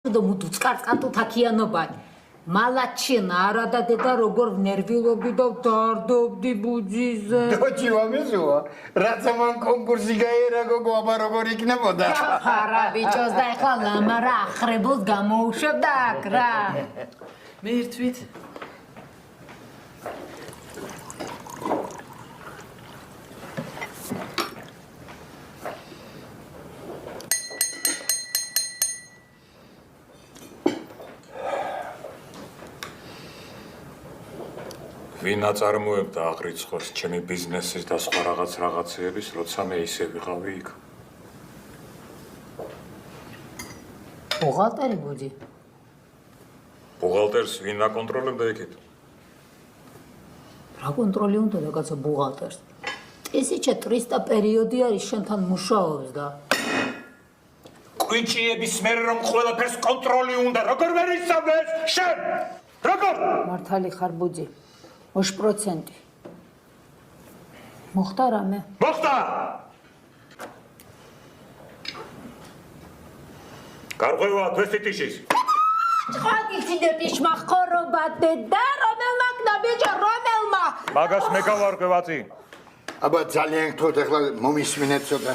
და მუდუцкарს კატუთაკიანობანი მალაჩინა არადა დედა როგორ ნერვიულობდი და დარდობდი ბუჯიზე დოჩივა მეზოა რაც ამან კონკურსი გაერა გოგო აბა როგორ იქნებოდა არა ბიჭოს და ეხლა ლამარა ახრებულს გამოუშვებდა აქ რა მე ერთვით ვინ აწარმოებდა აღრიცხვას ჩემი ბიზნესის და სხვა რაღაცეების, როცა მე ისე ვიყავი იქ. ბუღალტერი ბუჯი. ბუღალტერს ვინ აკონტროლებდა იქით? რა კონტროლი უნდა და კაცო ბუღალტერს? ტისიჩე 300 პერიოდი არის შენთან მუშაობს და კვიჭიების მერე რომ ყველაფერს კონტროლი უნდა, როგორ ვერ ისწავლეს? შენ! როგორ? მართალი ხარ ბუჯი. 20%. მოხდა რამე? მოხდა! გარღვევა თვესიტიშის. ხაგიცინე პიშმა ხორობა დედა რომელმა კნაბიჯა რომელმა? მაგას მე გავარკვევაცი. აბა ძალიან გთხოვთ ახლა მომისმინეთ ცოტა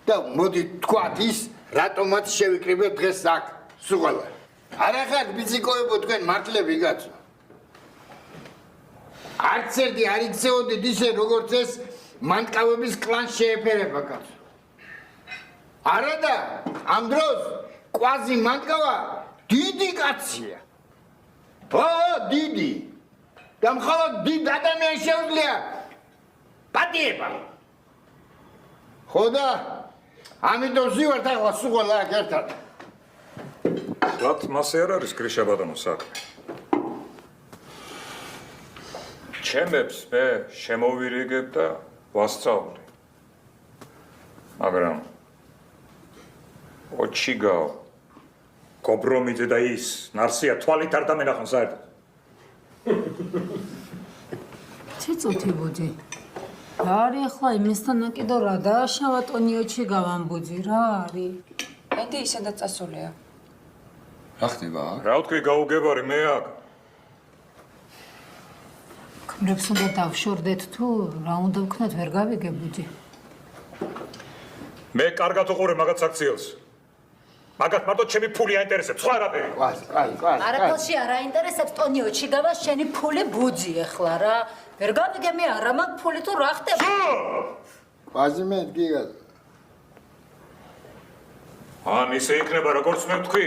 და მოდი თქვათ ის რატომაც შევიკრიბეთ დღეს აქ სულ. არა ხარ ბიზიკოებო თქვენ მართლები კაცო. არც ერთი არ იქცეოდით ისე როგორც ეს მანკავების კლანს შეეფერება კაცო. არა და ამ დროს კვაზი მანკავა დიდი კაცია. დიდი. და მხოლოდ დიდ ადამიანს შეუძლია პატიება. ხო და ამიტომ ზივართ ახლა სულ აქ ერთად. ვათ მასე არ არის კრიშა ბატონო საქმე. ჩემებს მე შემოვირიგებ და ვასწავლე. მაგრამ ოჩიგაო კობრომიძე და ის ნარსია თვალით არ დამენახონ საერთოდ. ცეწუთი ბუჯი. რა არის ახლა იმისთან კიდევ რა დააშავა ტონიოჩი გავამბუჯი რა არის? ენდი ისედაც წასულია. რა ხდება? რა ვთქვი გაუგებარი მე აქ. ქმრებს უნდა დავშორდეთ თუ რა უნდა ვქნათ ვერ გავიგე ბუჯი. მე კარგად უყურე მაგათ საქციელს. მაგათ მარტო ჩემი ფული აინტერესებს, სხვა არაფერი. კვას. არაფერში არ აინტერესებს ტონიოჩი გავა შენი ფული ბუჯი ახლა რა. ვერ გავიგე მე არა მაქვს ფული თუ რა ხდება? კვაზი მე გიგა. ან ისე იქნება როგორც მე ვთქვი.